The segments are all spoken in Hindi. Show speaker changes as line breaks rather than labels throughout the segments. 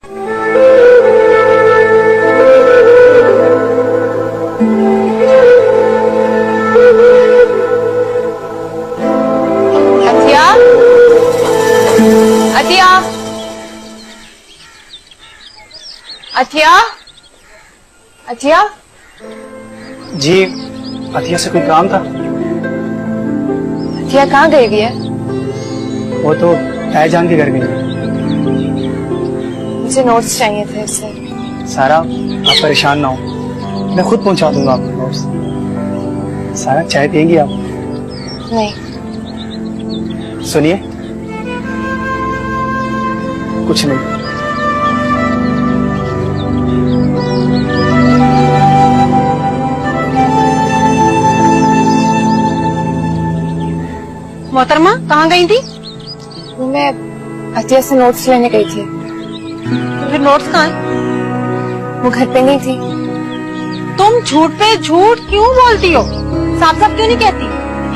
अतिया, अतिया, अतिया।
जी, अतिया से कोई काम था?
अतिया कहाँ गई हुई है?
वो तो ताईजान के घर गई है।
मुझे नोट्स चाहिए थे उससे।
सारा, आप परेशान ना हो, मैं खुद पहुंचा दूंगा आपको नोट्स। सारा, चाय पियेंगी आप?
नहीं।
सुनिए, कुछ नहीं।
मोहतरमा कहाँ गई थी?
मैं अतिया से नोट्स लेने गई थी।
फिर नोट्स कहाँ है?
वो घर पे नहीं थी।
तुम झूठ पे झूठ क्यों बोलती हो? साफ साफ क्यों नहीं कहती?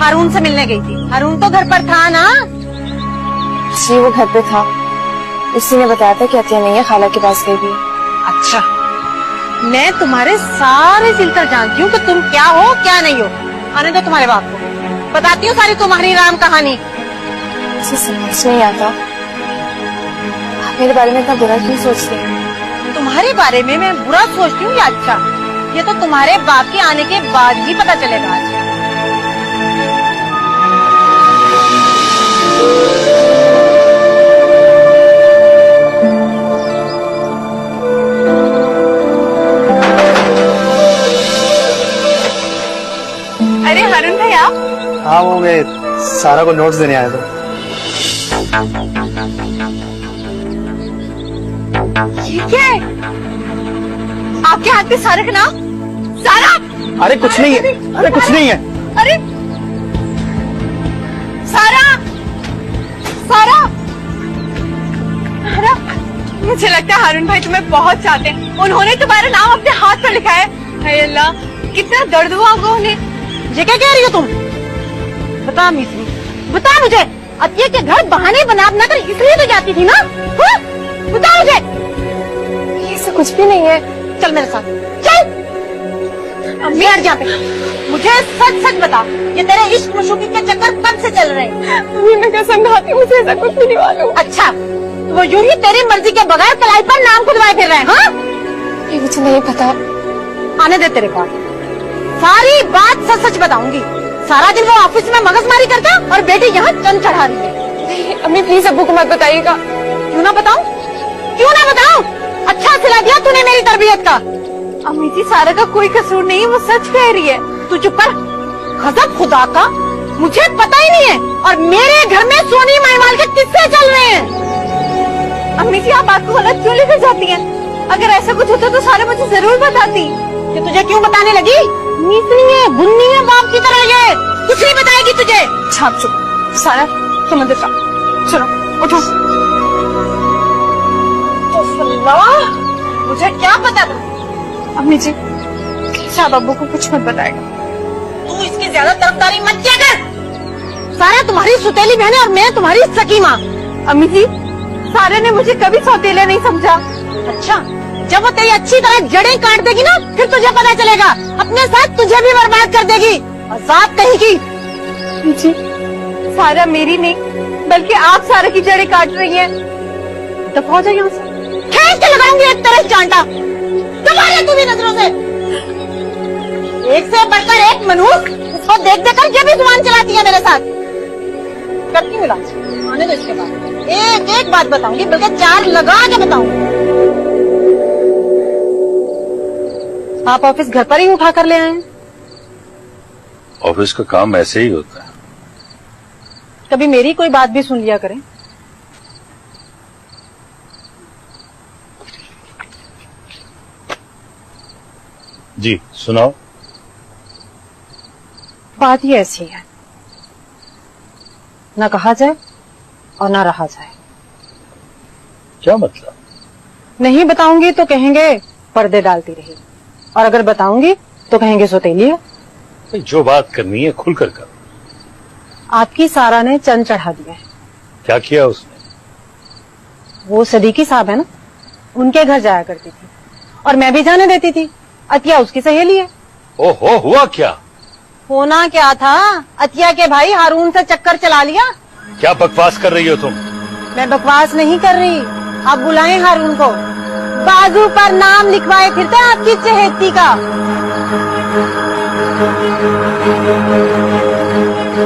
हारून से मिलने गई थी। हारून तो घर पर था ना?
जी वो घर पे था। उसी ने बताया था कि अतिया नहीं है, खाला के पास गई भी।
अच्छा, मैं तुम्हारे सारे सिलसिले जानती हूँ कि तुम क्या हो क्या नहीं हो। आने दो तुम्हारे बाप को, बताती हूँ सारी तुम्हारी राम कहानी।
मुझे समझ नहीं आता आप मेरे बारे में इतना बुरा क्यों सोचते हैं?
तुम्हारे बारे में मैं बुरा सोचती हूँ या अच्छा? ये तो तुम्हारे बाप के आने के बाद ही पता चलेगा आज। अरे हारून भैया।
हाँ, वो मैं सारा को नोट्स देने आया था।
ये क्या है? आपके हाथ पे सारा का नाम? सारा?
अरे कुछ नहीं है, अरे कुछ नहीं है।
अरे सारा, सारा, सारा, मुझे लगता है हारून भाई तुम्हें बहुत चाहते हैं। उन्होंने तुम्हारा नाम अपने हाथ पर लिखा है। हाय अल्लाह, कितना दर्द हुआ होगा उन्हें। ये क्या कह रही हो तुम? बता मिस्री, बता मुझे। अतिया के घर बहाने बना कर इसलिए तो जाती थी ना? हाँ? बता मुझे।
ये सब कुछ भी नहीं है।
चल मेरे साथ, चल। अम्मी हट जा पे। मुझे सच सच बता, ये तेरे इश्क मशूकी के चक्कर कब से चल रहे हैं?
मम्मी मैं कसम खाती हूँ, मुझे ऐसा कुछ भी नहीं मालूम।
अच्छा, तो वो यूं ही तेरी मर्जी के बगैर कलाई पर नाम खुदवाए फिर रहे हैं? हाँ?
ये मुझे नहीं पता।
आने दे तेरे पास, सारी बात सच सच बताऊंगी। सारा दिन वो ऑफिस में मगजमारी करता और बेटी यहाँ चंद चढ़ा रही है।
नहीं अम्मी प्लीज अब्बू को मत बताइएगा।
क्यों ना बताऊं? क्यों ना बताऊं? अच्छा सिला दिया तूने मेरी तरबियत का। अम्मी जी, सारा का कोई कसूर नहीं, वो सच कह रही है। तू चुप कर। गजब खुदा का, मुझे पता ही नहीं है। और मेरे घर में सोनी महिमाल के किस्से चल रहे हैं। अम्मी जी, आप बात को गलत क्यों लेकर जाती हैं? अगर ऐसा कुछ होता तो सारा मुझे जरूर बताती। कि तुझे क्यों बताने लगी? नीसनी है, बुन्नी है बाप की तरह। ये कुछ नहीं बताएगी तुझे।
छाप चुप। सारा तुम अंदर जाओ। चलो उठो।
अल्लाह, मुझे क्या पता था?
अम्मी जी साहब अब्बू को कुछ मत बताएगा।
तू इसकी ज्यादा तरफदारी मत किया कर। सारा तुम्हारी सुतेली बहन है और मैं तुम्हारी सकी माँ। अम्मी जी, सारे ने मुझे कभी सौतेला नहीं समझा। अच्छा, जब वो तेरी अच्छी तरह जड़ें काट देगी ना, फिर तुझे पता चलेगा। अपने साथ तुझे भी बर्बाद कर देगी। आजाद कहीं की।
अम्मी जी सारा मेरी नहीं बल्कि आप सारा की जड़ें काट रही हैं।
दफा हो जाए यहाँ से, खींच के लगाऊंगी एक तरह चांटा। दबा ले तू भी नजरों से। एक से बढ़कर एक मनहूस, उसको देख देख कर ये भी जुबान चलाती है मेरे साथ। करती हूँ इलाज, आने दो इसके बाद। एक एक बात बताऊंगी, बल्कि चार लगा के बताऊंगी। आप ऑफिस घर पर ही उठा कर ले आए हैं?
ऑफिस का काम ऐसे ही होता है।
कभी मेरी कोई बात भी सुन लिया करें।
जी सुनाओ।
बात ही ऐसी है, ना कहा जाए और ना रहा जाए।
क्या मतलब?
नहीं बताऊंगी तो कहेंगे पर्दे डालती रही, और अगर बताऊंगी तो कहेंगे सौतेली है।
जो बात करनी है खुलकर करो।
आपकी सारा ने चंद चढ़ा दिया है।
क्या किया उसने?
वो सदीकी साहब है ना, उनके घर जाया करती थी और मैं भी जाने देती थी। अतिया उसकी सहेली है।
ओहो, हुआ क्या?
होना क्या था, अतिया के भाई हारून से चक्कर चला लिया।
क्या बकवास कर रही हो तुम?
मैं बकवास नहीं कर रही, आप बुलाएं हारून को। बाजू पर नाम लिखवाए फिरता है आपकी चहेती का।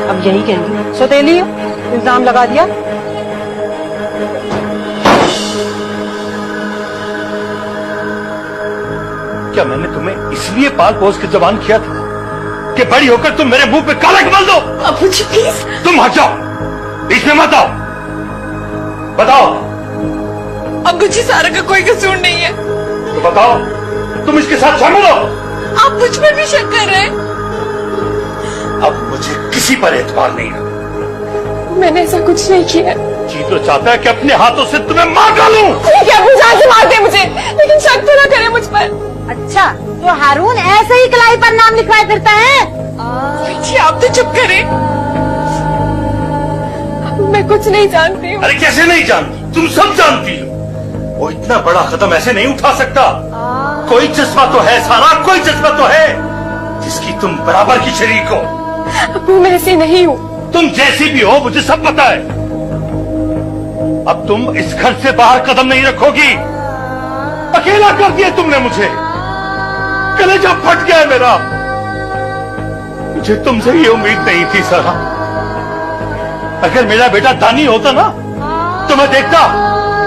अब यही कहेंगे सौतेली हो, इल्जाम लगा दिया।
क्या मैंने तुम्हें इसलिए पाल पोस के जवान किया था कि बड़ी होकर तुम मेरे मुंह पे काला कमल दो?
अबू जी प्लीज।
तुम हट जाओ, बीच में मत आओ। बताओ।
अबू जी सारा का कोई कसूर नहीं है।
तो बताओ, तुम इसके साथ शामिल हो?
आप मुझ पर भी शक कर रहे हैं?
अब मुझे किसी पर एतबार नहीं है।
मैंने ऐसा कुछ नहीं किया।
जी तो चाहता है कि अपने हाथों से तुम्हें मार डालूं।
ठीक है, अबू जान से मार दे मुझे, लेकिन शक तो ना करे मुझ पर।
अच्छा, तो हारून ऐसे ही कलाई पर नाम लिखवाए फिरता है?
जी आप तो चुप करें। मैं कुछ नहीं जानती हूँ।
अरे कैसे नहीं जानती? तुम सब जानती हो। वो इतना बड़ा कदम ऐसे नहीं उठा सकता। कोई चश्मा तो है सारा, कोई चश्मा तो है जिसकी तुम बराबर की शरीक हो।
अबू मैं ऐसी नहीं हूँ।
तुम जैसी भी हो मुझे सब पता है। अब तुम इस घर से बाहर कदम नहीं रखोगी। अकेला कर दिया तुमने मुझे, कलेजा फट गया मेरा। मुझे तुमसे ये उम्मीद नहीं थी सारा। अगर मेरा बेटा दानी होता ना तो मैं देखता।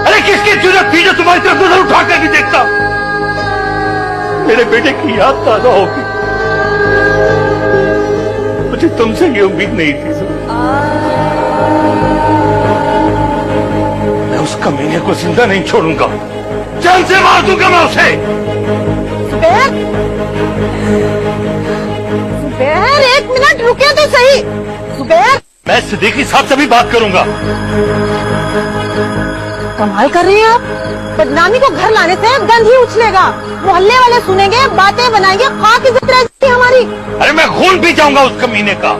अरे किसकी जरूरत थी जो तुम्हारी तरफ नजर उठाकर भी देखता। मेरे बेटे की याद ताजा होगी। मुझे तुमसे ये उम्मीद नहीं थी सर। मैं उस कमीने को जिंदा नहीं छोड़ूंगा, जान से मार दूंगा मैं उसे।
जुबैर, जुबैर एक मिनट रुके तो सही। जुबैर,
मैं सिद्दीकी साहब से भी बात करूंगा।
कमाल कर रही हैं आप। बदनामी को घर लाने से गंध ही उछलेगा। मोहल्ले वाले सुनेंगे, बातें बनाएंगे, खाक इज्जत रहेगी हमारी।
अरे मैं खून पी जाऊंगा उस कमीने का।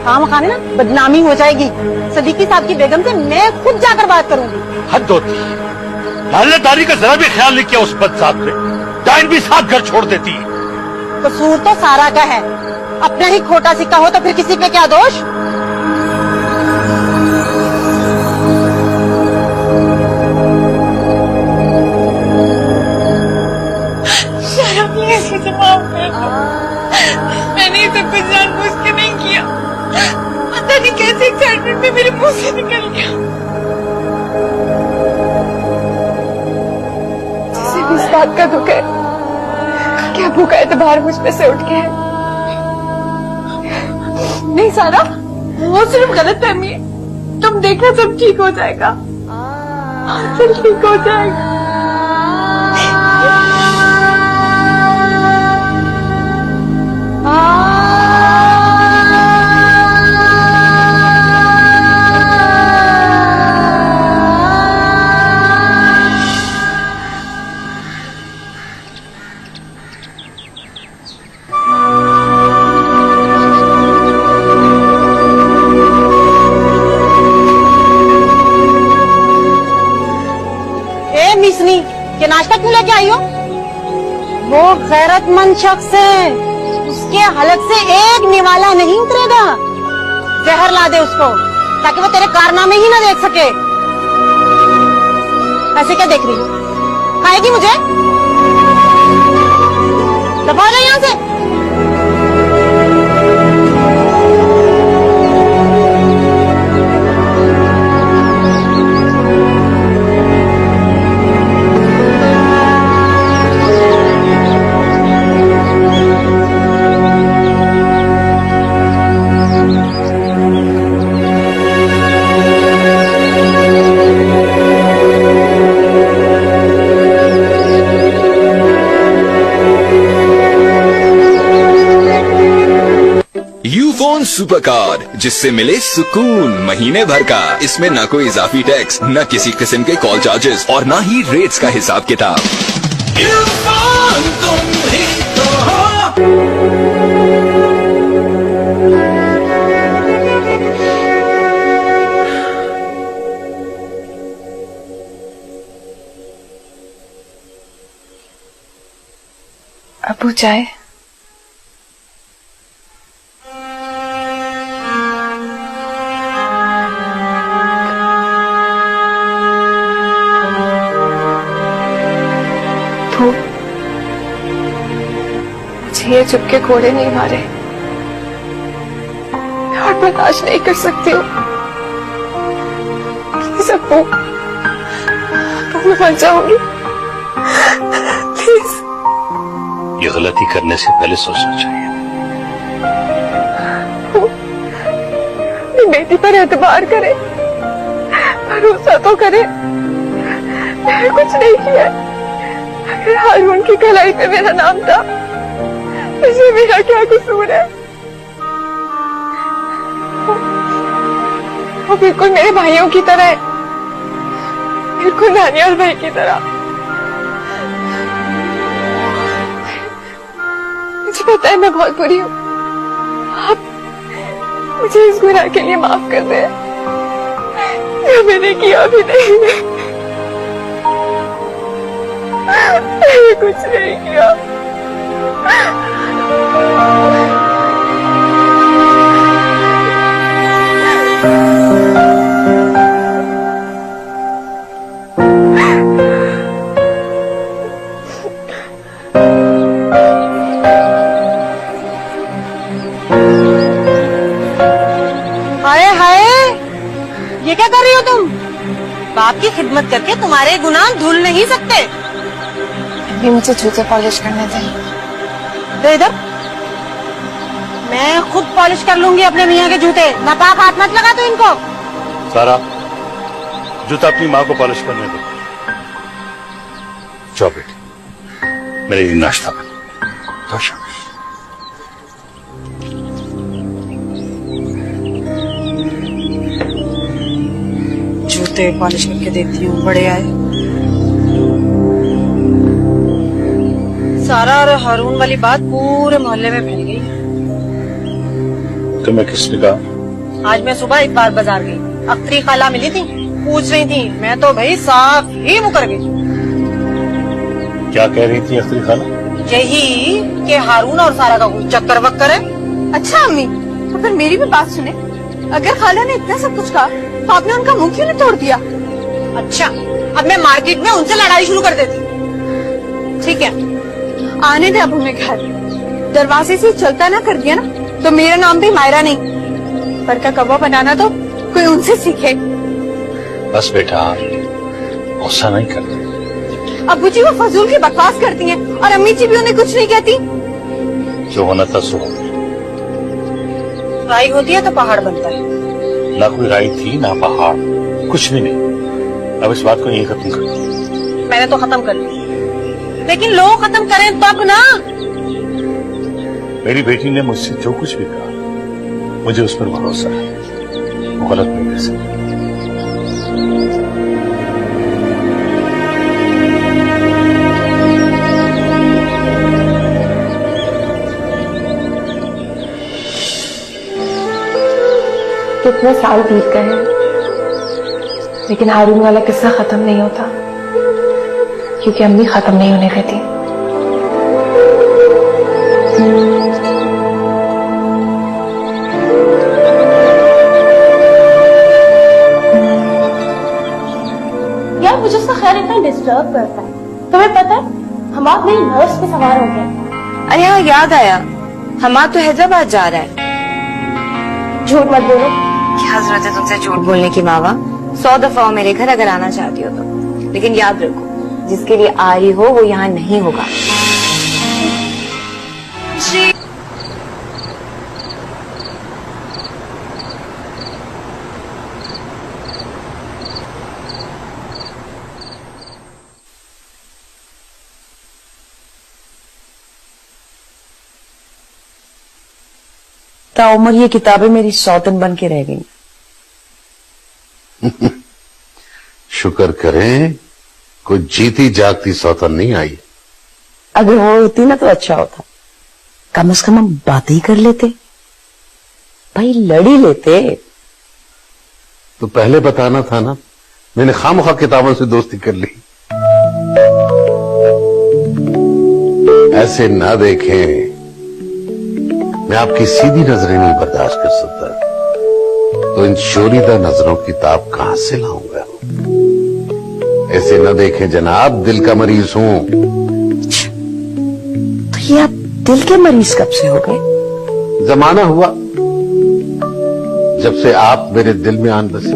काम खाने ना बदनामी हो जाएगी। सदीकी साहब की बेगम से मैं खुद जाकर बात करूंगी।
हद होती है। मोहल्लेदारी का जरा भी ख्याल नहीं किया उस बदसात ने। डाइन भी साथ घर छोड़ देती है।
कसूर तो सारा का है। अपना ही खोटा सिक्का हो तो फिर किसी पे क्या दोष।
मुझे माफ कर दो। मैंने ये सब कुछ जानबूझ के नहीं किया। पता नहीं कैसे एक्साइटमेंट में मेरे मुंह से निकल गया। जिसे भी इस बात का दुख है, क्या भूखा एतबार मुझ पे से उठ के है। नहीं सारा, वो सिर्फ गलत फहमी है। तुम देखना सब ठीक हो जाएगा। सब ठीक हो जाएगा।
मिसनी के नाश्ता क्यों लेके आई हो? वो गैरतमंद शख्स है, उसके हलक से एक निवाला नहीं उतरेगा। जहर ला दे उसको ताकि वो तेरे कारनामे ही ना देख सके। ऐसे क्या देख रही हो? खाएगी मुझे? दबा जाए यहाँ से।
यूफोन सुपर कार्ड, जिससे मिले सुकून महीने भर का। इसमें ना कोई इजाफी टैक्स, न किसी किस्म के कॉल चार्जेस और ना ही रेट्स का हिसाब किताब। यूफोन तुम ही तो हो।
अबू चाय। तो मुझे ये चुपके घोड़े नहीं मारे और बर्दाश्त नहीं कर सकती हूँ। प्लीज अबू, मैं मर जाऊंगी। प्लीज।
ये गलती करने से पहले सोचना चाहिए।
अपनी बेटी पर एतबार करे, भरोसा तो करे। मैंने कुछ नहीं किया। अगर हारून की कलाई पे मेरा नाम था, इसमें मेरा क्या कसूर है? वो बिल्कुल मेरे भाइयों की तरह है, बिल्कुल नानी और भाई की तरह। मुझे पता है मैं बहुत बुरी हूँ। आप मुझे इस गुनाह के लिए माफ कर दे जो मैंने किया भी नहीं। मैंने कुछ नहीं किया।
हाय हाय, ये क्या कर रही हो तुम? बाप की खिदमत करके तुम्हारे गुनाह धुल नहीं सकते।
अभी मुझे जूते पॉलिश करने दें।
दे इधर। मैं खुद पॉलिश कर लूंगी अपने मियाँ के जूते। नापाक हाथ मत लगा तो इनको।
सारा, जूता अपनी माँ को पॉलिश करने दो। जाओ बेटी, मेरे लिए नाश्ता बना। तो शाबाश।
जूते पॉलिश करके देती हूँ, बड़े आए। सारा और हारून वाली बात पूरे मोहल्ले में फैल गई।
तुम्हें किसने कहा?
आज मैं सुबह एक बार बाजार गई, अख्तरी खाला मिली थी, पूछ रही थी। मैं तो भाई साफ ही मुकर गई।
क्या कह रही थी अख्तरी खाला?
यही कि हारून और सारा का कोई चक्कर वक्कर है।
अच्छा अम्मी, तो फिर मेरी भी बात सुने। अगर खाला ने इतना सब कुछ कहा तो आपने उनका मुंह क्यों नहीं तोड़ दिया?
अच्छा, अब मैं मार्केट में उनसे लड़ाई शुरू कर देती। ठीक है,
आने दे अब हमें घर। दरवाजे से चलता ना कर दिया ना तो मेरा नाम भी मायरा नहीं। पर का कबाब बनाना तो कोई उनसे सीखे।
बस बेटा, गुस्सा नहीं करते।
अब्बू जी वो फजूल की बकवास करती हैं और अम्मी जी भी उन्हें कुछ नहीं कहती।
जो होना था सो हो गया।
राई होती है तो पहाड़ बनता है।
ना कोई राई थी ना पहाड़, कुछ भी नहीं। अब इस बात को यही खत्म कर।
मैंने तो खत्म कर दी, लेकिन लोग खत्म करें तब ना।
मेरी बेटी ने मुझसे जो कुछ भी कहा, मुझे उस पर भरोसा है। वो गलत नहीं कर सकती।
कितने साल बीत गए हैं, लेकिन हारून वाला किस्सा खत्म नहीं होता, क्योंकि अम्मी खत्म नहीं होने देती।
यार मुझे उसका ख्याल इतना डिस्टर्ब करता है। तुम्हें पता है हम आप मेरी नर्व्स पे सवार हो गए।
अरे हाँ, याद आया, हमारा तो हैदराबाद जा रहा है।
झूठ मत बोलो।
क्या जरूरत है तुमसे झूठ बोलने की मावा? 100 दफा हो मेरे घर अगर आना चाहती हो तो। लेकिन याद रखो, जिसके लिए आ रही हो वो यहाँ नहीं होगा।
ताउमर ये किताबें मेरी सौतन बन के रह गई।
शुक्र करें कुछ जीती जागती सौतन नहीं आई।
अगर वो होती ना तो अच्छा होता, कम से कम हम बातें ही कर लेते, भाई लड़ ही लेते।
तो पहले बताना था ना, मैंने खामखा किताबों से दोस्ती कर ली। ऐसे ना देखें, मैं आपकी सीधी नजरें नहीं बर्दाश्त कर सकता, तो इन शोरीदा नजरों की ताब कहां से लाऊंगा? ऐसे न देखें जनाब, दिल का मरीज हूं।
तो ये आप दिल के मरीज कब से हो गए?
जमाना हुआ जब से आप मेरे दिल में आन बसे।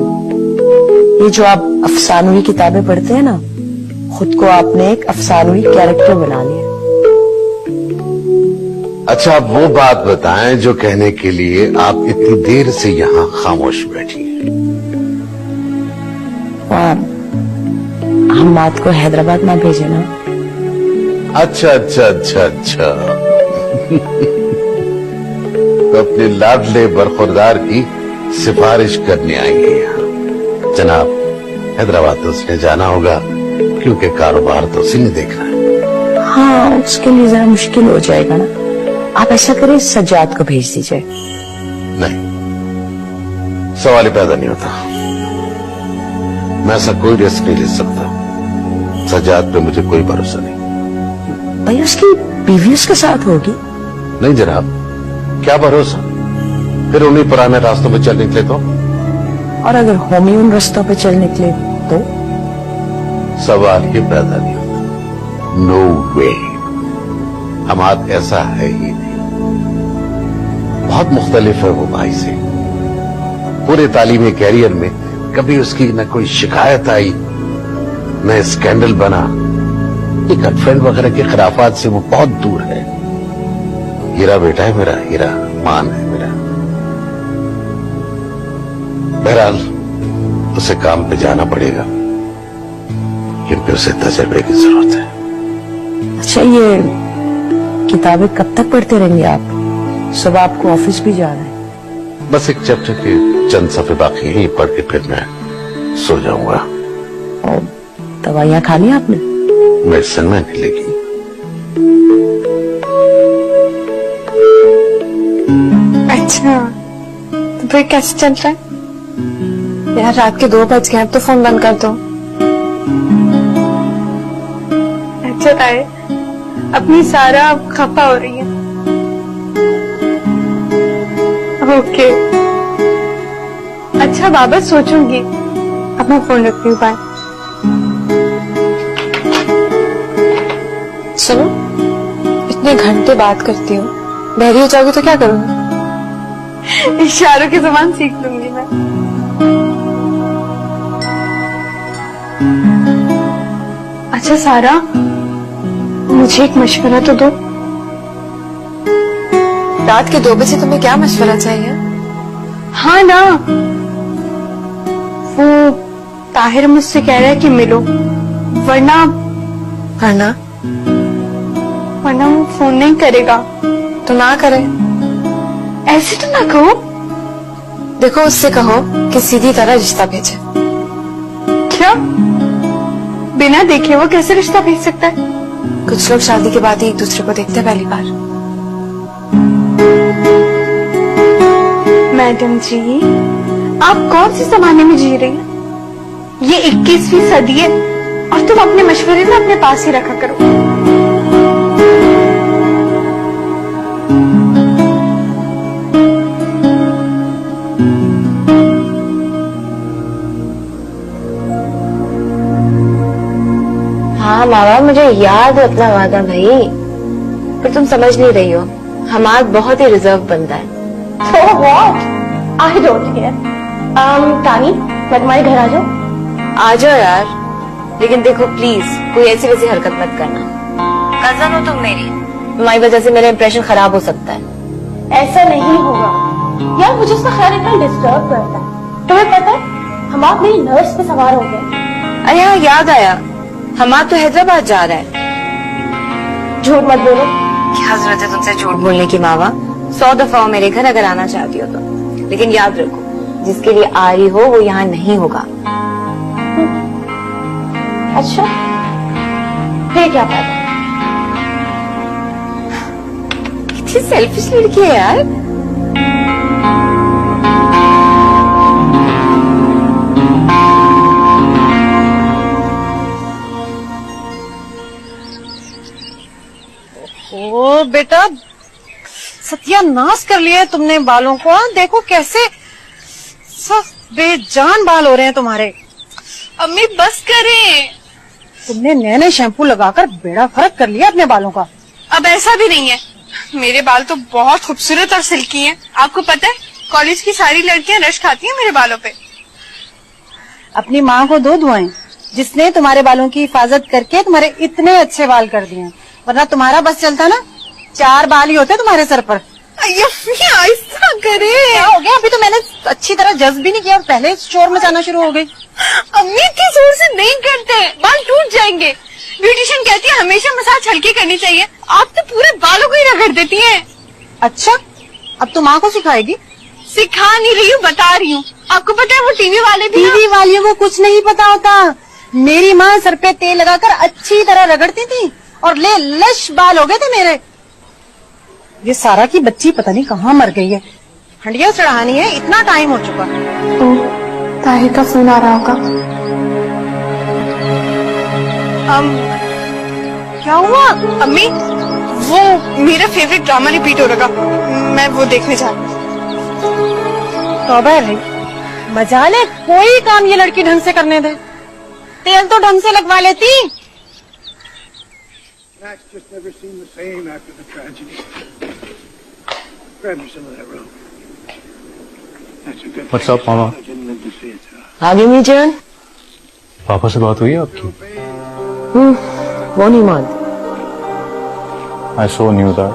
ये जो आप अफसानवी किताबें पढ़ते हैं ना, खुद को आपने एक अफसानवी कैरेक्टर बना लिया।
अच्छा, आप वो बात बताएं जो कहने के लिए आप इतनी देर से यहाँ खामोश बैठी हैं।
हम बात को हैदराबाद ना भेजे ना।
अच्छा अच्छा अच्छा अच्छा तो अपने लाडले बरखुरदार की सिफारिश करने आएंगे यहाँ। जनाब, हैदराबाद तो उसने जाना होगा, क्योंकि कारोबार तो उसी ने देखना है।
हाँ, उसके लिए जरा मुश्किल हो जाएगा ना। आप ऐसा करें, सज्जाद को भेज दीजिए।
नहीं, सवाल ही पैदा नहीं होता। मैं ऐसा कोई रिस्क नहीं ले सकता। सज्जाद पे मुझे कोई भरोसा नहीं।
भाई, उसकी बीवी उसके साथ होगी।
नहीं जनाब, क्या भरोसा? फिर उन्हीं पुराने रास्तों पे चल निकले तो?
और अगर होमी उन रास्तों पे चल निकले तो?
सवाल ही पैदा नहीं होता। नो वे, हमारा ऐसा है ही नहीं। बहुत मुख्तलिफ है वो भाई से। पूरे तालीमी कैरियर में कभी उसकी न कोई शिकायत आई, न स्कैंडल बना। ये गर्लफ्रेंड वगैरह के खिलाफात से वो बहुत दूर है। हीरा बेटा है मेरा, हीरा मान है मेरा। बहरहाल उसे काम पे जाना पड़ेगा, क्योंकि उसे तजर्बे की जरूरत है।
अच्छा, ये किताबें कब तक पढ़ते रहेंगे आप? सुबह आपको ऑफिस भी जाना है।
बस एक चैप्टर के चंद सफ़े बाकी हैं, ये पढ़ के फिर मैं सो जाऊंगा।
और दवाइयाँ खा ली आपने?
मेडिसिन में मिलेगी।
अच्छा, तो फिर कैसे चल रहा है? यार, रात के 2 बज गए, अब तो फोन बंद कर दो। अच्छा ताए, अपनी सारा अब खफा हो रही है। ओके, अच्छा बाबा, सोचूंगी। अब मैं फोन रखती हूँ, बाय।
सुनो, इतने घंटे बात करती हूँ, बहरी हो जाओगे तो क्या करूँगी?
इशारों की जुबान सीख लूंगी मैं। अच्छा सारा, मुझे एक मशवरा तो दो।
रात के 2 बजे तुम्हें क्या मशवरा चाहिए?
हाँ ना, वो ताहिर मुझसे कह रहा है कि मिलो, वरना वो फोन नहीं करेगा।
तो ना करे।
ऐसे तो ना कहो।
देखो, उससे कहो कि सीधी तरह रिश्ता भेजे।
क्या? बिना देखे वो कैसे रिश्ता भेज सकता है?
कुछ लोग शादी के बाद ही एक दूसरे को देखते हैं पहली बार।
मैडम जी, आप कौन से जमाने में जी रही हैं? ये 21वीं सदी है और तुम अपने मशवरे में अपने पास ही रखा करो।
हाँ मामा, मुझे याद है अपना वादा भाई, पर तुम समझ नहीं रही हो। हमाद बहुत ही रिजर्व बंदा है।
So what? I don't care. तानी, मैं तुम्हारे घर आ जाऊँ?
आ जाओ यार, लेकिन देखो प्लीज कोई ऐसी वैसी हरकत मत करना। कजन हो तुम मेरी, तुम्हारी वजह से मेरा इंप्रेशन खराब हो सकता है।
ऐसा नहीं होगा यार, मुझे उसका ख्याल इतना डिस्टर्ब करता है। तुम्हें पता है, हम आप मेरी नर्स पे सवार हो गए।
अरे हाँ, याद आया, हमाद तो हैदराबाद जा रहा है।
झूठ मत बोलो।
क्या जरूरत है तुमसे झूठ बोलने की मावा? 100 दफा हो मेरे घर अगर आना चाहती हो तो, लेकिन याद रखो, जिसके लिए आ रही हो वो यहाँ नहीं होगा।
अच्छा, फिर क्या फायदा?
कितनी सेल्फिश लड़की है यार।
ओ बेटा, सत्यानाश कर लिया है तुमने बालों को। देखो कैसे सब बेजान बाल हो रहे हैं तुम्हारे।
अम्मी बस करें।
तुमने नए नए शैम्पू लगाकर बेड़ा फर्क कर लिया अपने बालों का।
अब ऐसा भी नहीं है, मेरे बाल तो बहुत खूबसूरत और सिल्की हैं। आपको पता है, कॉलेज की सारी लड़कियां रश खाती हैं मेरे बालों पे।
अपनी माँ को दो दुआएं, जिसने तुम्हारे बालों की हिफाजत करके तुम्हारे इतने अच्छे बाल कर दिए। वरना तुम्हारा बस चलता ना, 4 बाल ही होते तुम्हारे सर पर।
ऐसा करे।
क्या हो गया? अभी तो मैंने अच्छी तरह जज्ब भी नहीं किया और पहले शोर मचाना शुरू हो गई।
अम्मी इतनी जोर से नहीं करते, बाल टूट जाएंगे। ब्यूटिशियन कहती है हमेशा मसाज हल्की करनी चाहिए। आप तो पूरे बालों को ही रगड़ देती हैं।
अच्छा, अब तो माँ को सिखाएगी?
सिखा नहीं रही हूँ, बता रही हूँ। आपको पता है वो टीवी वाले भी
टीवी वालियों को कुछ नहीं पता होता। मेरी माँ सर पे तेल लगाकर अच्छी तरह रगड़ती थी और ले लश बाल हो गए थे मेरे। ये सारा की बच्ची पता नहीं कहाँ मर गई है। हंडिया चढ़ानी है, इतना टाइम हो चुका।
ताहिर का फोन आ रहा होगा।
क्या हुआ?
अम्मी, वो मेरा फेवरेट ड्रामा रिपीट हो रहा, मैं वो देखने जा रही हूँ।
तौबा है भाई, मजा ले, कोई काम ये लड़की ढंग से करने दे। तेल तो ढंग से लगवा लेती।
Max just never seemed the same after the tragedy. Grab me some of that rope. That's a good.
What's up, Mama?
I didn't live to see it.
आगे मीजान,
पापा से बात हुई है आपकी?
वो नहीं मानते।
I so knew that.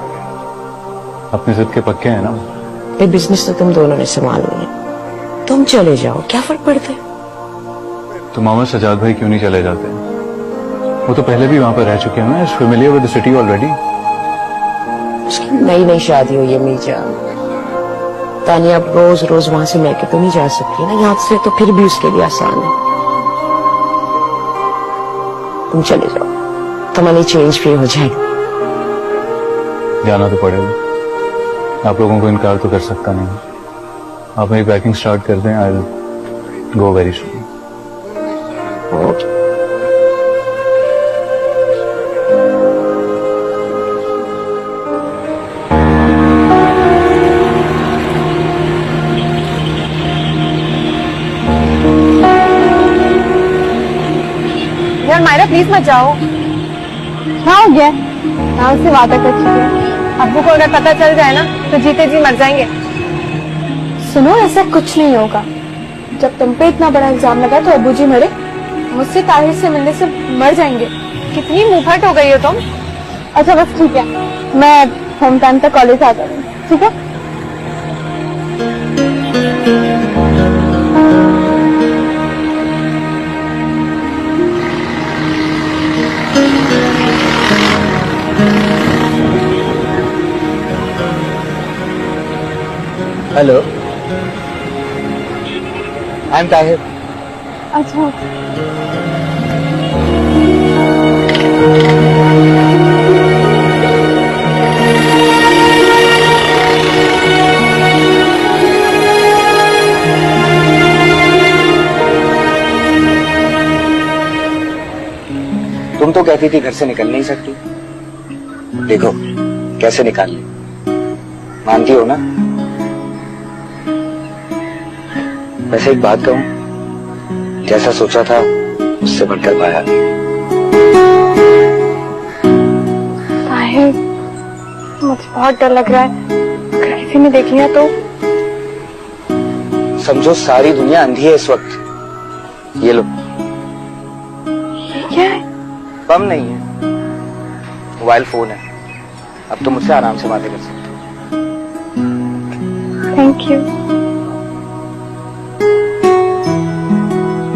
अपनी जिद के पक्के हैं ना।
ये बिजनेस तो तुम दोनों ने संभालना है। तुम चले जाओ, क्या फर्क पड़ता है?
तो मामा सजाद भाई क्यों नहीं चले जाते? वो तो पहले भी वहाँ पर रह चुके हैं। Familiar with the city already.
उसकी नई नई शादी हुई है मीजान। तानिया अब रोज रोज वहां से मिलकर तो नहीं जा सकती ना, यहाँ से तो फिर भी उसके लिए आसान है। तुम चले जाओ, तुम्हारी चेंज भी हो जाएगी।
जाना तो पड़ेगा, आप लोगों को इनकार तो कर सकता नहीं। आप मेरी पैकिंग स्टार्ट कर दें, I will go very soon.
Okay.
यार मायरा प्लीज मत जाओ। क्या हो गया? नाम से वादा कर चुकी है। अब्बू को अगर पता चल जाए ना तो जीते जी मर जाएंगे। सुनो, ऐसा कुछ नहीं होगा। जब तुम पे इतना बड़ा इल्जाम लगा तो अब्बू जी मरे, मुझसे ताहिर से मिलने से मर जाएंगे। कितनी मुंहफट हो गई हो तुम। अच्छा बस ठीक है, मैं होम टाइम तक कॉलेज आ जाऊंगी, ठीक है?
Hello, I am Tahir.
अच्छा
तुम तो कहती थी घर से निकल नहीं सकती, देखो कैसे निकाल ली। मानती हो ना? वैसे एक बात कहूं, जैसा सोचा था उससे बढ़कर पाया।
ताहिर, मुझे बहुत डर लग रहा है, अगर किसी ने देख लिया तो।
समझो सारी दुनिया अंधी है इस वक्त। ये लो।
ये क्या है?
बम नहीं है, मोबाइल फोन है। अब तुम मुझसे आराम से बातें कर सकते हो।
Thank you.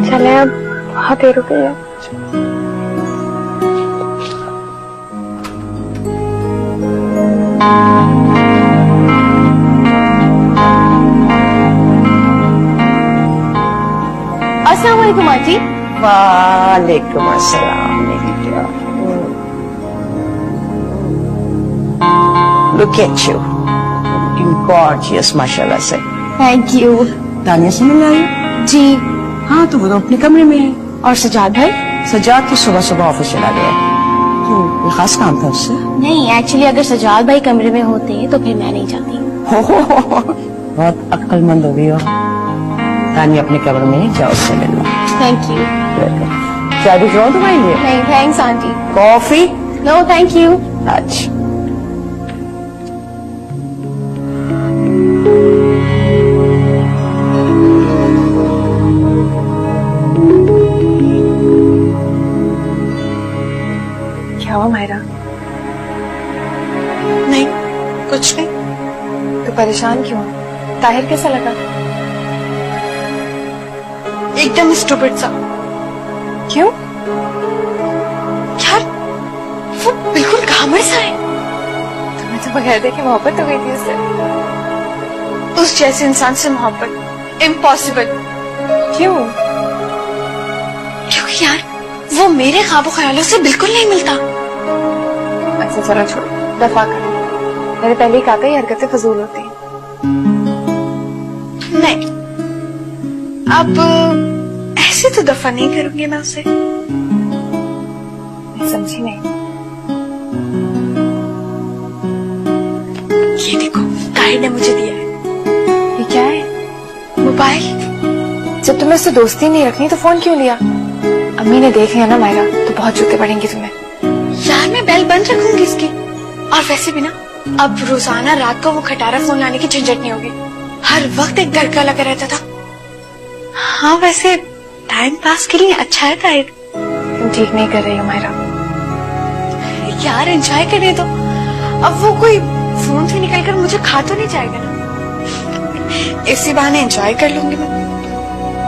चले अब, बहुत देर हो गई है। अस्सलाम वालेकुम आंटी।
वालेकुम अस्सलाम मेरी प्यार। Look at you, looking gorgeous माशाल्लाह से।
Thank you.
तानिया से मिल आई?
जी।
हाँ तो वो तो अपने कमरे में है।
और सजाद भाई?
सजाद तो सुबह सुबह ऑफिस चला गया। खास काम था उससे?
नहीं, एक्चुअली अगर सजाद भाई कमरे में होते तो फिर मैं नहीं जाती।
बहुत अक्लमंद हो गई हो। तानी अपने कमरे में जाओ, उससे मिल लो।
Thank you.
चाय भी जो तुम्हारे लिए?
नहीं thanks aunty.
Coffee?
No thank you.
अच्छा।
क्या हुआ मायरा? नहीं, कुछ नहीं। तो परेशान क्यों? ताहिर कैसा लगा? एकदम स्टूपिड सा। क्यों? यार, वो बिल्कुल घामड़ सा है। तुम्हें तो बगैर देखे मोहब्बत हो गई थी उससे। उस जैसे इंसान से मोहब्बत इम्पॉसिबल। क्यों? क्योंकि यार वो मेरे ख्वाबों ख्यालों से बिल्कुल नहीं मिलता। अच्छा चलो छोड़ो, दफा करो। मैंने पहले ही कहा था ये हरकतें फजूल होती हैं। नहीं, अब ऐसे तो दफा नहीं करूंगी मैं उसे। मैं समझी नहीं। ये देखो, ताहिर ने मुझे दिया है। ये क्या है? मोबाइल। जब तुम्हें उससे दोस्ती नहीं रखनी तो फोन क्यों लिया? अम्मी ने देख लिया ना मायरा, तो बहुत जूते पड़ेंगे तुम्हें। यार मैं बेल बंद रखूंगी इसकी। और वैसे भी ना, अब रोजाना रात को वो खटारा फोन लाने की झंझट नहीं होगी। हर वक्त एक घर का लगा रहता था। हाँ वैसे टाइम पास के लिए अच्छा है ताहिर। तुम ठीक नहीं कर रही हो मायरा। यार एंजॉय करने दो। अब वो कोई फोन से निकलकर मुझे खा तो नहीं जाएगा ना। इसी बहाने एंजॉय कर लूंगी मैं।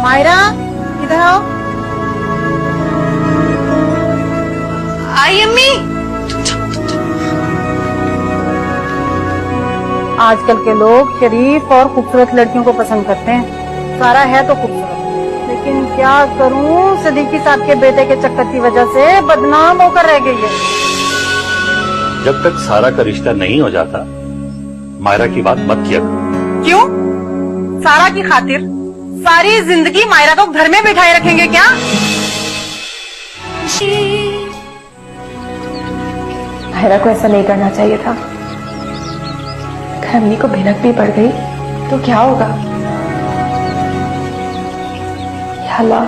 मायरा इधर आओ।
आई अम्मी।
आजकल के लोग शरीफ और खूबसूरत लड़कियों को पसंद करते हैं। सारा है तो खूबसूरत, लेकिन क्या करूं, सदीकी साहब के बेटे के चक्कर की वजह से बदनाम होकर रह गई है।
जब तक सारा का रिश्ता नहीं हो जाता, मायरा की बात मत किया करो।
क्यों? सारा की खातिर सारी जिंदगी मायरा को घर में बिठाए रखेंगे क्या?
मायरा को ऐसा नहीं करना चाहिए था। अगर अम्मी को भनक भी पड़ गई तो क्या होगा? या अल्लाह,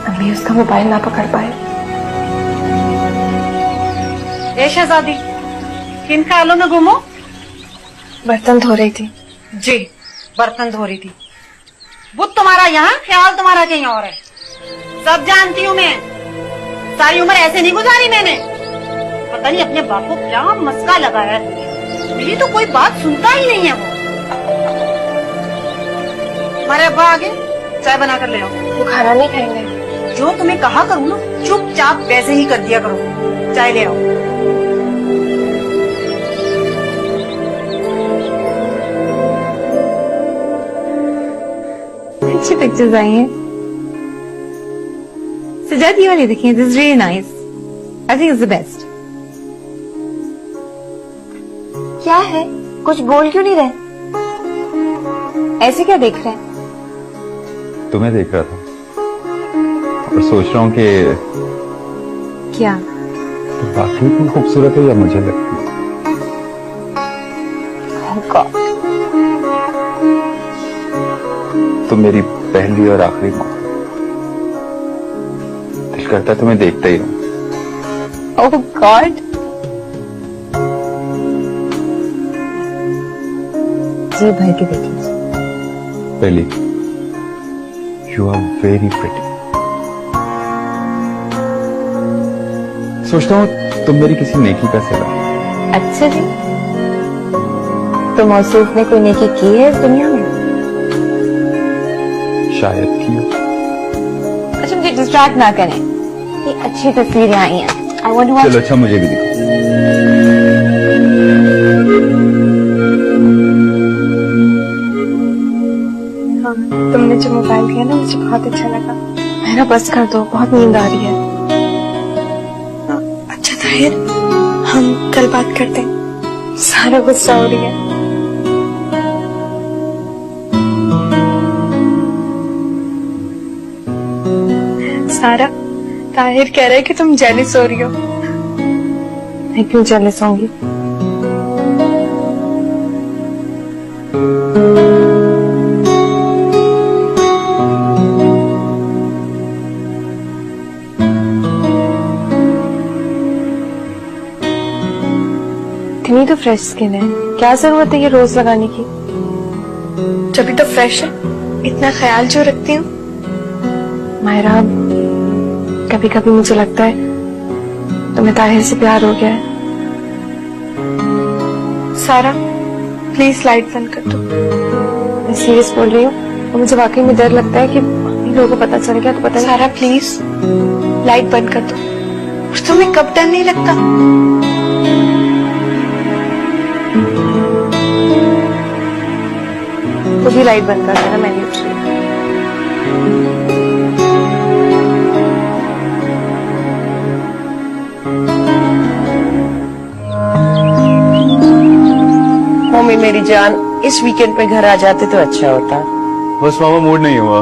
अम्मी उसका मोबाइल ना पकड़ पाए।
ए शहजादी, किन ख्यालों में घूमो?
बर्तन धो रही थी।
जी, बर्तन धो रही थी। बुत तुम्हारा यहाँ, ख्याल तुम्हारा कहीं और है। सब जानती हूँ मैं। सारी उम्र ऐसे नहीं गुजारी मैंने। पता नहीं अपने बाप को क्या मस्का लगाया है। मेरी तो कोई बात सुनता ही नहीं है वो। हमारे अब्बा आगे चाय बना कर ले आओ।
वो खाना नहीं खाएंगे।
जो तुम्हें कहा करूँ ना, चुपचाप वैसे ही कर दिया करो। चाय ले आओ।
अच्छी पिक्चर्स आई हैं। सजाद ये वाली देखिए, this is really nice. I think it's the best. क्या है? कुछ बोल क्यों नहीं रहे? ऐसे क्या देख रहे हैं?
तुम्हें देख रहा था और सोच रहा हूँ कि
क्या?
तो बाकी तुम खूबसूरत है या मुझे लगती है? तुम मेरी पहली और आखिरी माँ। दिल करता तुम्हें देखता ही रहूं।
ओह गॉड। जी भाई के देखिए।
पहली, यू आर वेरी प्रिटी। सोचता हूँ तुम मेरी किसी नेकी का सिला।
अच्छा जी, तो मौसूफ ने कोई नेकी की है इस दुनिया में?
शायद की हो।
अच्छा मुझे डिस्ट्रैक्ट ना करें, ये अच्छी तस्वीरें आई हैं। I want to watch.
चलो अच्छा, मुझे भी दिखाओ।
हाँ, तुमने जो मोबाइल दिया ना, मुझे बहुत अच्छा लगा। मेरा बस कर दो, बहुत नींद आ रही है। अच्छा ताहिर, हम कल बात करते हैं। सारा गुस्सा हो रही है। सारा, ताहिर कह रहा है कि तुम जेलिस हो रही हो। मैं क्यों जेलस होंगी? इतनी तो फ्रेश स्किन है, क्या जरूरत है ये रोज लगाने की? जब भी तो फ्रेश है, इतना ख्याल जो रखती हूँ। मायरा, कभी कभी मुझे लगता है तुम्हें ताहिर से प्यार हो गया है। सारा, प्लीज लाइट बंद कर दो। मैं सीरियस बोल रही हूँ और मुझे वाकई में डर लगता है कि इन लोगों को पता चल गया तो पता नहीं। सारा प्लीज लाइट बंद कर दो। और तुम्हें कब डर नहीं लगता? तो भी लाइट बंद कर देना, मैंने पूछी।
मम्मी मेरी जान, इस वीकेंड पे घर आ जाते तो अच्छा होता।
बस मामा मूड नहीं हुआ,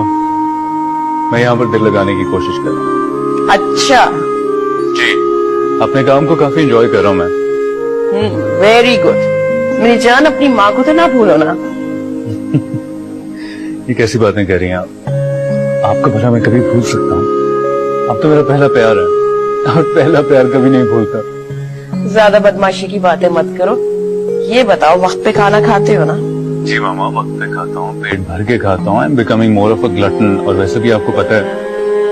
मैं यहाँ पर दिल लगाने की कोशिश कर रहा हूँ।
अच्छा
जी, अपने काम को काफी एंजॉय कर रहा हूँ मैं।
Very good. मेरी जान, अपनी माँ को तो ना भूलो ना।
ये कैसी बातें कह रही हैं आप? आपका भला मैं कभी भूल सकता हूँ? आप तो मेरा पहला प्यार है और पहला प्यार कभी नहीं भूलता।
ज्यादा बदमाशी की बातें मत करो। ये बताओ, वक्त पे खाना खाते हो ना?
जी मामा, वक्त पे खाता हूँ, पेट भर के खाता हूँ। I am becoming more of a glutton. और वैसे भी आपको पता है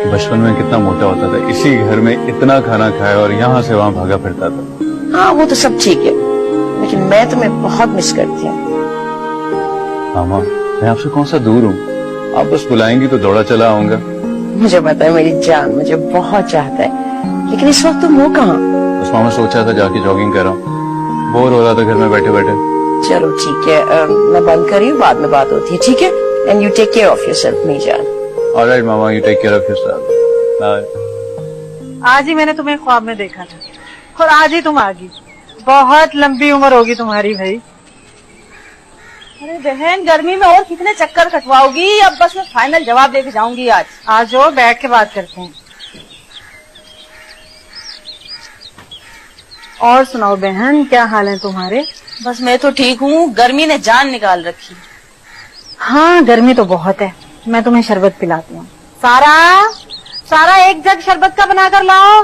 कि बचपन में कितना मोटा होता था, इसी घर में इतना खाना खाया और यहाँ से वहाँ भागा फिरता था।
हाँ, वो तो सब ठीक है, लेकिन मैं तुम्हें बहुत मिस करती हूँ।
मामा, मैं आपसे कौन सा दूर हूँ? आप बस बुलाएंगी तो दौड़ा चला आऊंगा।
मुझे पता है मेरी जान मुझे बहुत चाहता है, लेकिन इस वक्त तुम हो कहाँ?
बस मामा, सोचा था जाके जॉगिंग कर रहा हूँ, बोर हो रहा था घर में बैठे बैठे।
चलो ठीक है, मैं बंद करी हूँ, बाद में बात होती है, ठीक है? And you take care of yourself मेरी जान।
ऑलराइट मामा, you take care of yourself. Bye.
आज ही मैंने तुम्हें ख्वाब में देखा था और आज ही तुम आ गई। बहुत लंबी उम्र होगी तुम्हारी भाई। अरे बहन, गर्मी में और कितने चक्कर कटवाओगी? अब बस मैं फाइनल जवाब देके जाऊंगी आज। आ जाओ, बैठ के बात करते हैं। और सुनाओ बहन, क्या हाल है तुम्हारे?
बस मैं तो ठीक हूँ, गर्मी ने जान निकाल रखी।
हाँ, गर्मी तो बहुत है। मैं तुम्हें शरबत पिलाती हूँ। सारा, सारा एक जग शरबत का बना कर लाओ।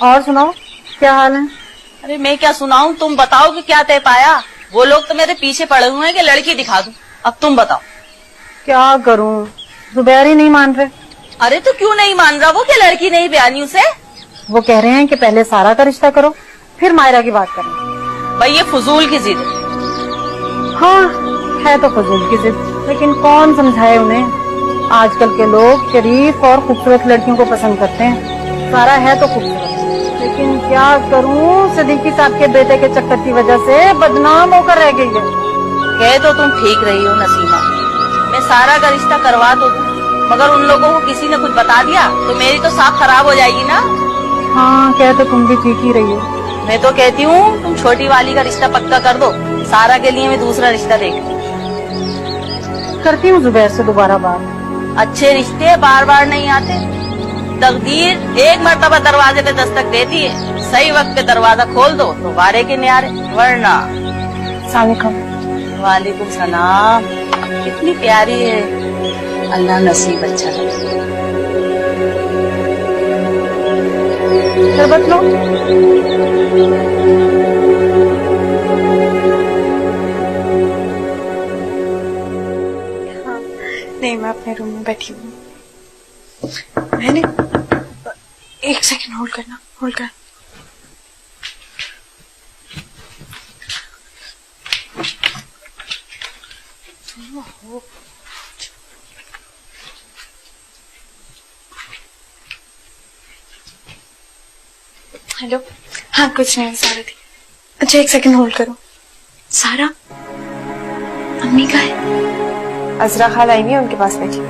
और सुनाओ, क्या हाल है?
अरे मैं क्या सुनाऊं, तुम बताओ कि क्या तय पाया? वो लोग तो मेरे पीछे पड़े हुए हैं कि लड़की दिखा दूं। अब तुम बताओ।
क्या करूं, जुबैर ही नहीं मान रहे।
अरे तो क्यों नहीं मान रहा वो? क्या लड़की नहीं बयानी उसे?
वो कह रहे हैं कि पहले सारा का रिश्ता करो, फिर मायरा की बात करना।
भाई ये फजूल की जिद है।
हाँ, है तो फजूल की जिद, लेकिन कौन समझाए उन्हें। आजकल के लोग शरीफ और खूबसूरत लड़कियों को पसंद करते हैं। सारा है तो खूबसूरत, लेकिन क्या करूं, सिद्दीकी साहब के बेटे के चक्कर की वजह से बदनाम होकर रह गई है।
कह तो तुम ठीक रही हो नसीमा, मैं सारा का रिश्ता करवा तो दूं, मगर उन लोगों को किसी ने कुछ बता दिया तो मेरी तो साख खराब हो जाएगी ना।
हाँ, कह तो तुम भी ठीक ही रही हो।
मैं तो कहती हूँ तुम छोटी वाली का रिश्ता पक्का कर दो, सारा के लिए मैं दूसरा रिश्ता देख।
करती हूँ जुबैर से दोबारा बात।
अच्छे रिश्ते बार बार नहीं आते, तकदीर एक मर्तबा दरवाजे पे दस्तक देती है, सही वक्त पे दरवाजा खोल दो तो वारे के न्यारे, वरना।
सलाम।
वालेकुम सलाम। कितनी प्यारी है, अल्लाह नसीब अच्छा करे।
शरबत लो। हाँ, नहीं, मैं अपने रूम में बैठी हूँ। मैंने एक सेकंड होल्ड करना, होल्ड कर। हेलो। हाँ, कुछ नहीं, सारा थी। अच्छा, एक सेकंड होल्ड करो। सारा, अम्मी कहाँ है? अजरा खाला आई नहीं है, उनके पास बैठी।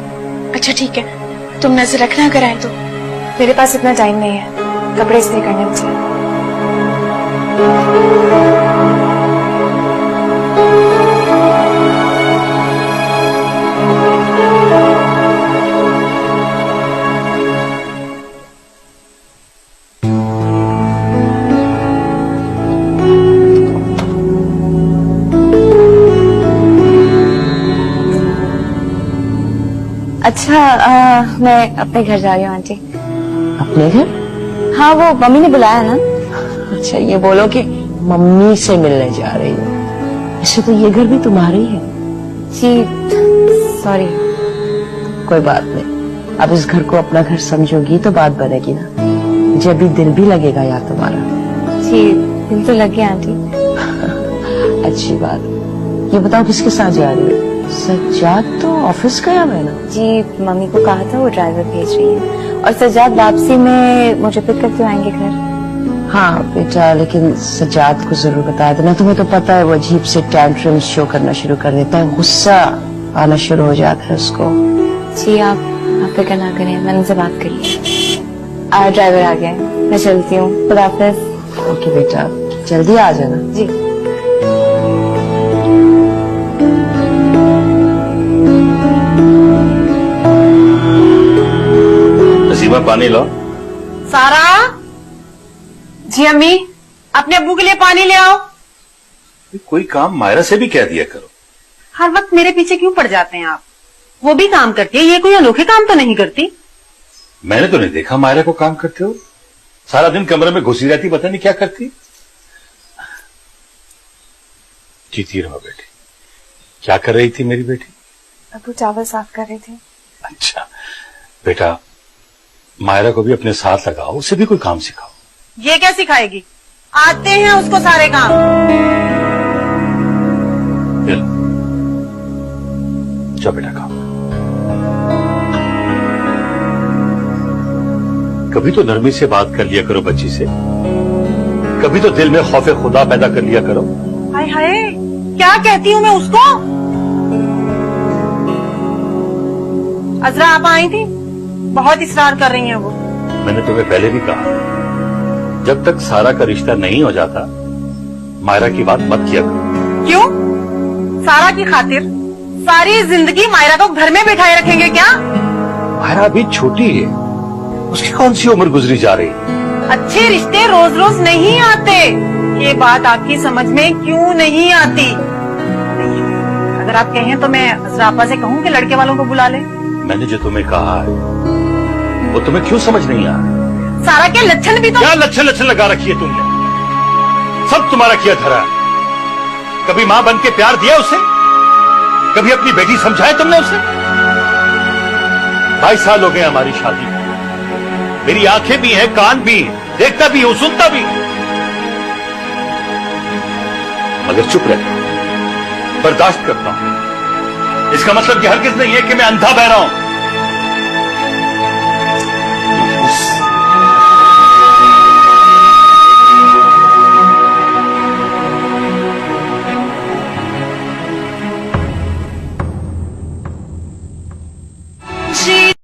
अच्छा ठीक है, तुम नजर रखना अगर आए तो। मेरे पास इतना टाइम नहीं है, कपड़े इस्त्री करने मुझे।
अच्छा मैं अपने घर जा रही हूँ आंटी।
अपने घर?
हाँ वो मम्मी ने बुलाया ना।
अच्छा ये बोलो कि मम्मी से मिलने जा रही हो। ऐसे तो ये घर भी तुम्हारी है।
जी सॉरी।
कोई बात नहीं, अब इस घर को अपना घर समझोगी तो बात बनेगी ना। मुझे अभी दिल भी लगेगा यार तुम्हारा।
जी दिल तो लग गया आंटी।
अच्छी बात। ये बताओ किसके साथ जा रही हो? सज्जाद तो ऑफिस गया है ना।
जी मम्मी को कहा था वो ड्राइवर भेज रही है और सज्जाद वापसी में मुझे पिक करके आएंगे घर।
हाँ बेटा, लेकिन सज्जाद को जरूर बताया देना। तुम्हें तो पता है वो अजीब से टैंट्रम शो करना शुरू कर देता है, गुस्सा आना शुरू हो जाता है उसको।
जी आप फिक्र ना करें, मैंने उनसे बात कर ली। ड्राइवर आ गया है, मैं चलती हूँ। खुदा हाफिज।
ओके बेटा, जल्दी आ जाना।
जी
नसीमा पानी लो।
सारा। जी अम्मी, अपने अब्बू के लिए पानी ले आओ।
कोई काम मायरा से भी कह दिया करो।
हर वक्त मेरे पीछे क्यों पड़ जाते हैं आप? वो भी काम करती है, ये कोई अनोखे काम तो नहीं करती।
मैंने तो नहीं देखा मायरा को काम करते हो। सारा दिन कमरे में घुसी रहती, पता नहीं क्या करती। जीती रहो बेटी। क्या कर रही थी मेरी बेटी?
अब्बू चावल साफ कर रहे थे।
अच्छा बेटा, मायरा को भी अपने साथ लगाओ, उसे भी कोई काम सिखाओ।
ये क्या सिखाएगी? आते हैं उसको सारे काम।
जाओ बेटा खाओ। कभी तो नरमी से बात कर लिया करो बच्ची से, कभी तो दिल में खौफे खुदा पैदा कर लिया करो।
हाय हाय, क्या कहती हूँ मैं उसको? अजरा आप आई थी, बहुत इसरार कर रही हैं वो।
मैंने तुम्हें पहले भी कहा, जब तक सारा का रिश्ता नहीं हो जाता मायरा की बात मत किया करो।
क्यों? सारा की खातिर सारी जिंदगी मायरा को घर में बिठाए रखेंगे क्या?
मायरा अभी छोटी है, उसकी कौन सी उम्र गुजरी जा रही है?
अच्छे रिश्ते रोज रोज नहीं आते। ये बात आपकी समझ में क्यों नहीं आती? अगर आप कहें तो मैं अजरापा से कहूँ कि लड़के वालों को बुला ले।
मैंने जो तुम्हें कहा है वो तुम्हें क्यों समझ नहीं आ रहा?
सारा के लक्षण भी तो।
क्या लक्षण लगा रखी है तुमने? सब तुम्हारा किया धरा है। कभी मां बन के प्यार दिया उसे? कभी अपनी बेटी समझाया तुमने उसे? 22 साल हो गए हमारी शादी को। मेरी आंखें भी हैं, कान भी हैं, देखता भी हूं, सुनता भी। मगर चुप रहता हूं, बर्दाश्त करता हूं। इसका मतलब कि हरगिज नहीं है कि मैं अंधा बह रहा हूं।